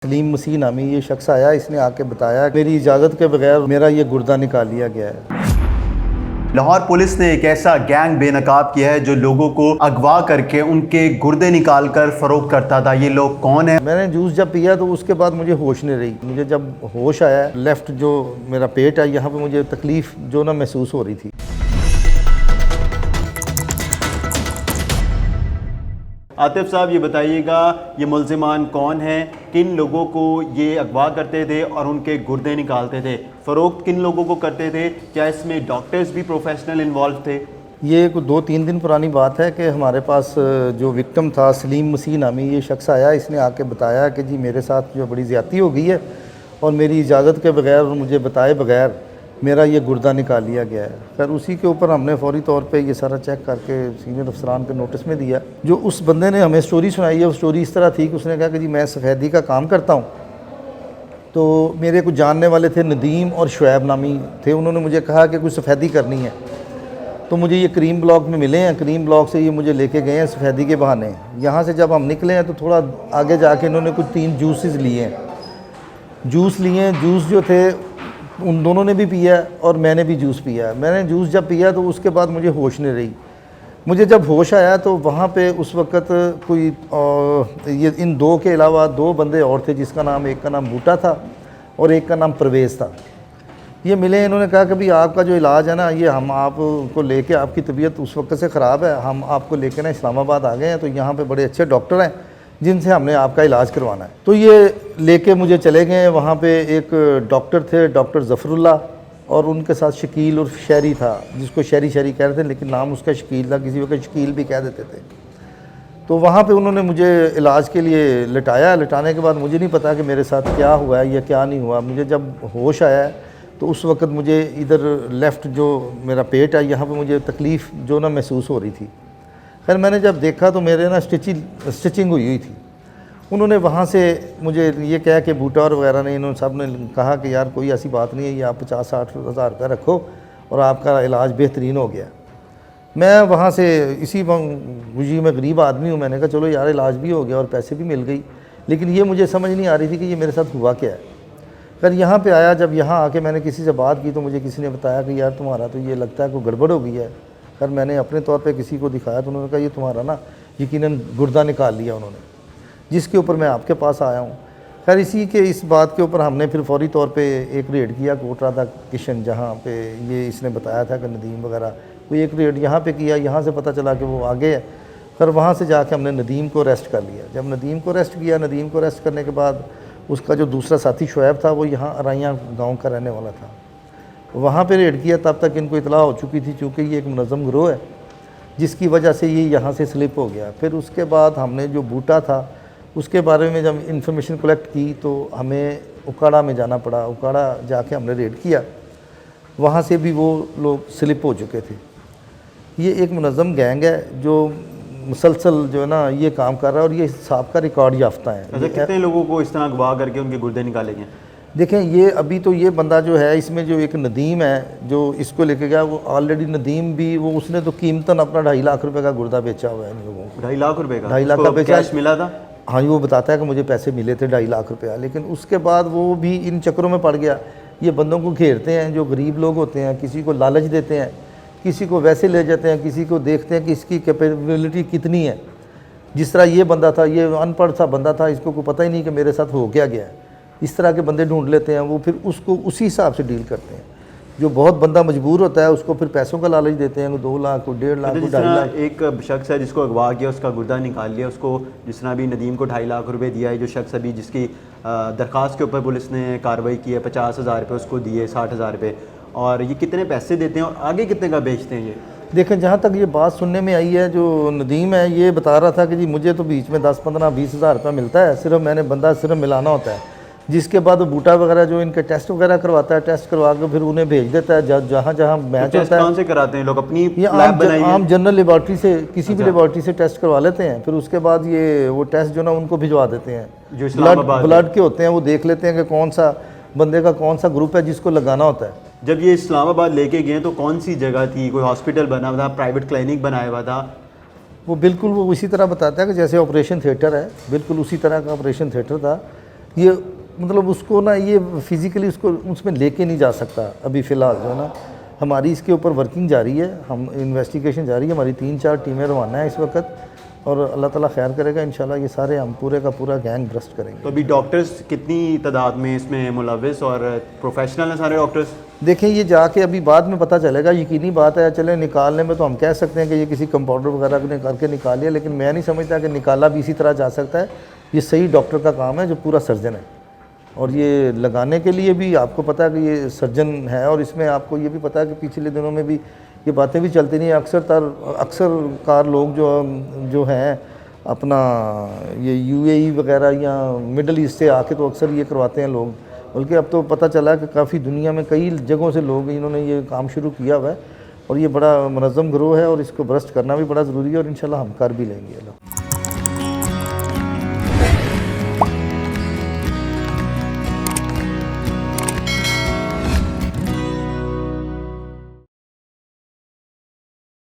सलीम मसीह नामी ये शख्स आया, इसने आके बताया मेरी इजाज़त के बगैर मेरा ये गुर्दा निकाल लिया गया है। लाहौर पुलिस ने एक ऐसा गैंग बेनकाब किया है जो लोगों को अगवा करके उनके गुर्दे निकाल कर फरोख्त करता था। ये लोग कौन है? मैंने जूस जब पिया तो उसके बाद मुझे होश नहीं रही। मुझे जब होश आया, लेफ़्ट जो मेरा पेट है यहाँ पे मुझे तकलीफ़ जो ना महसूस हो रही थी। आतिफ साहब, ये बताइएगा, ये मुल्ज़िमान कौन हैं, किन लोगों को ये अगवा करते थे और उनके गुर्दे निकालते थे? फ़रोख्त किन लोगों को करते थे? क्या इसमें डॉक्टर्स भी प्रोफेशनल इन्वॉल्व थे? ये 2-3 दिन पुरानी बात है कि हमारे पास जो विक्टिम था सलीम मसीह नामी ये शख्स आया, इसने आके बताया कि जी मेरे साथ जो बड़ी ज़्यादती हो गई है और मेरी इजाज़त के बगैर और मुझे बताए बगैर मेरा ये गुर्दा निकाल लिया गया है। फिर उसी के ऊपर हमने फ़ौरी तौर पे ये सारा चेक करके सीनियर अफसरान के नोटिस में दिया। जो उस बंदे ने हमें स्टोरी सुनाई है, वो स्टोरी इस तरह थी कि उसने कहा कि जी मैं सफ़ेदी का काम करता हूँ, तो मेरे कुछ जानने वाले थे, नदीम और शुएब नामी थे। उन्होंने मुझे कहा कि कुछ सफ़ेदी करनी है, तो मुझे ये करीम ब्लॉक में मिले हैं। करीम ब्लॉक से ये मुझे लेके गए हैं सफ़ेदी के बहाने। यहाँ से जब हम निकले हैं तो थोड़ा आगे जाके इन्होंने कुछ 3 जूसेस लिए हैं। जूस जो थे उन दोनों ने भी पिया और मैंने भी जूस पिया। मैंने जूस जब पिया तो उसके बाद मुझे होश नहीं रही। मुझे जब होश आया तो वहाँ पे उस वक़्त कोई ये इन 2 के अलावा 2 बंदे और थे, जिसका नाम, एक का नाम बूटा था और एक का नाम परवेज़ था। ये मिले, इन्होंने कहा कि भाई आपका जो इलाज है ना, ये हम आपको लेके, आपकी तबीयत उस वक्त से ख़राब है, हम आपको लेके ना इस्लामाबाद आ गए हैं, तो यहाँ पे बड़े अच्छे डॉक्टर हैं जिनसे हमने आपका इलाज करवाना है। तो ये लेके मुझे चले गए। वहाँ पे एक डॉक्टर थे, डॉक्टर ज़फ़रुल्लाह, और उनके साथ शकील और शहरी था, जिसको शहरी कह रहे थे, लेकिन नाम उसका शकील था, किसी वक्त शकील भी कह देते थे। तो वहाँ पे उन्होंने मुझे इलाज के लिए लिटाया। लिटाने के बाद मुझे नहीं पता कि मेरे साथ क्या हुआ है या क्या नहीं हुआ। मुझे जब होश आया तो उस वक़्त मुझे इधर लेफ़्ट जो मेरा पेट है यहाँ पे मुझे तकलीफ़ जो ना महसूस हो रही थी। खैर मैंने जब देखा तो मेरे ना स्टिचिंग हुई थी। उन्होंने वहाँ से मुझे ये कहा कि बूटा और वगैरह ने, इन्होंने सब ने कहा कि यार कोई ऐसी बात नहीं है, ये आप 50-60 हज़ार रुपये रखो और आपका इलाज बेहतरीन हो गया। मैं वहाँ से इसी खुशी में गरीब आदमी हूँ, मैंने कहा चलो यार इलाज भी हो गया और पैसे भी मिल गई, लेकिन ये मुझे समझ नहीं आ रही थी कि ये मेरे साथ हुआ क्या है। फिर यहाँ पे आया, जब यहाँ आके मैंने किसी से बात की तो मुझे किसी ने बताया कि यार तुम्हारा तो ये लगता है कोई गड़बड़ हो गई है। फिर मैंने अपने तौर पे किसी को दिखाया तो उन्होंने कहा ये तुम्हारा ना यकीनन गुर्दा निकाल लिया उन्होंने, जिसके ऊपर मैं आपके पास आया हूँ। खैर इस बात के ऊपर हमने फिर फौरी तौर पे एक रेड किया कोटरा दा किशन, जहाँ पे ये इसने बताया था कि नदीम वगैरह, कोई एक रेड यहाँ पे किया। यहाँ से पता चला कि वो आगे है। फिर वहाँ से जाके हमने नदीम को अरेस्ट कर लिया। जब नदीम को अरेस्ट किया, नदीम को अरेस्ट करने के बाद उसका जो दूसरा साथी शुएब था, वो यहाँ अराइयाँ गाँव का रहने वाला था, वहाँ पे रेड किया। तब तक इनको इतला हो चुकी थी, चूँकि ये एक मुनज़्ज़म गिरोह है, जिसकी वजह से ये यहाँ से स्लिप हो गया। फिर उसके बाद हमने जो बूटा था उसके बारे में जब इंफॉर्मेशन कलेक्ट की तो हमें उकाड़ा में जाना पड़ा। उकाड़ा जाके हमने रेड किया, वहाँ से भी वो लोग स्लिप हो चुके थे। ये एक मुनज़्ज़म गैंग है जो मुसलसल जो है ना ये काम कर रहा है और ये साहब का रिकॉर्ड याफ्ता है। अच्छा, कितने लोगों को इस तरह अगवा करके उनके गुर्दे निकाले गए? देखें, ये अभी तो ये बंदा जो है, इसमें जो एक नदीम है जो इसको लेके गया, वो ऑलरेडी नदीम भी वो उसने तो कीमतन अपना 2.5 लाख रुपए का गुर्दा बेचा हुआ है इन लोगों को। 2.5 लाख रुपए का? 2.5 लाख का बेचा। कैश मिला था? हाँ, वो बताता है कि मुझे पैसे मिले थे 2.5 लाख रुपया, लेकिन उसके बाद वो भी इन चक्करों में पड़ गया। ये बंदों को घेरते हैं, जो गरीब लोग होते हैं, किसी को लालच देते हैं, किसी को वैसे ले जाते हैं, किसी को देखते हैं कि इसकी कैपेबिलिटी कितनी है। जिस तरह ये बंदा था, ये अनपढ़ सा बंदा था, इसको कोई पता ही नहीं कि मेरे साथ हो क्या गया है। इस तरह के बंदे ढूंढ लेते हैं, वो फिर उसको उसी हिसाब से डील करते हैं। जो बहुत बंदा मजबूर होता है उसको फिर पैसों का लालच देते हैं, 2 लाख को 1.5 लाख को 2.5 लाख। एक शख्स है जिसको अगवा किया, उसका गुर्दा निकाल लिया, उसको जिस तरह अभी नदीम को 2.5 लाख रुपए दिया है, जो शख्स अभी जिसकी दरख्वास्त के ऊपर पुलिस ने कार्रवाई की है, 50 हज़ार रुपये उसको दिए, 60 हज़ार रुपये, और ये कितने पैसे देते हैं और आगे कितने का बेचते हैं ये? देखें, जहाँ तक ये बात सुनने में आई है, जो नदीम है ये बता रहा था कि जी मुझे तो बीच में 10-15-20 हज़ार रुपये मिलता है, सिर्फ मैंने बंदा सिर्फ मिलाना होता है। जिसके बाद बूटा वगैरह जो इनके टेस्ट वगैरह करवाता है, टेस्ट करवा के फिर उन्हें भेज देता है जहाँ जहाँ मैच होता है। कौन से कराते हैं लोग? अपनी आम जनरल लेबॉर्ट्री से, किसी भी लेबॉर्ट्री से टेस्ट करवा लेते हैं। फिर उसके बाद ये वो टेस्ट जो ना उनको भिजवा देते हैं, जो ब्लड के होते हैं, वो देख लेते हैं कि कौन सा बंदे का कौन सा ग्रुप है जिसको लगाना होता है। जब ये इस्लामाबाद लेके गए तो कौन सी जगह थी? कोई हॉस्पिटल बना हुआ था, प्राइवेट क्लिनिक बनाया हुआ था? वो बिल्कुल वो इसी तरह बताता है कि जैसे ऑपरेशन थिएटर है, बिल्कुल उसी तरह का ऑपरेशन थिएटर था। ये मतलब उसको ना ये फिज़िकली उसको उसमें लेके नहीं जा सकता अभी फ़िलहाल जो है ना। हमारी इसके ऊपर वर्किंग जारी है, हम इन्वेस्टिगेशन जारी है, हमारी 3-4 टीमें रवाना है इस वक्त, और अल्लाह ताला खैर करेगा इंशाल्लाह ये सारे हम पूरे का पूरा गैंग ब्रस्ट करेंगे। तो अभी डॉक्टर्स कितनी तादाद में इसमें मुलविस और प्रोफेशनल हैं सारे डॉक्टर्स? देखें ये जाके अभी बाद में पता चलेगा, यकीनी बात है। चले निकालने में तो हम कह सकते हैं कि ये किसी कंपाउंडर वगैरह ने करके निकाल लिया, लेकिन मैं नहीं समझता कि निकाला भी इसी तरह जा सकता है। ये सही डॉक्टर का काम है जो पूरा सर्जन है, और ये लगाने के लिए भी आपको पता है कि ये सर्जन है। और इसमें आपको ये भी पता है कि पिछले दिनों में भी ये बातें भी चलती नहीं, अक्सर कार लोग जो हैं अपना ये यूएई वगैरह या मिडल ईस्ट से आके तो अक्सर ये करवाते हैं लोग। बल्कि अब तो पता चला कि काफ़ी दुनिया में कई जगहों से लोग इन्होंने ये काम शुरू किया हुआ है, और ये बड़ा मुनज़्ज़म गिरोह है, और इसको ब्रस्ट करना भी बड़ा ज़रूरी है, और इंशाल्लाह हम कर भी लेंगे।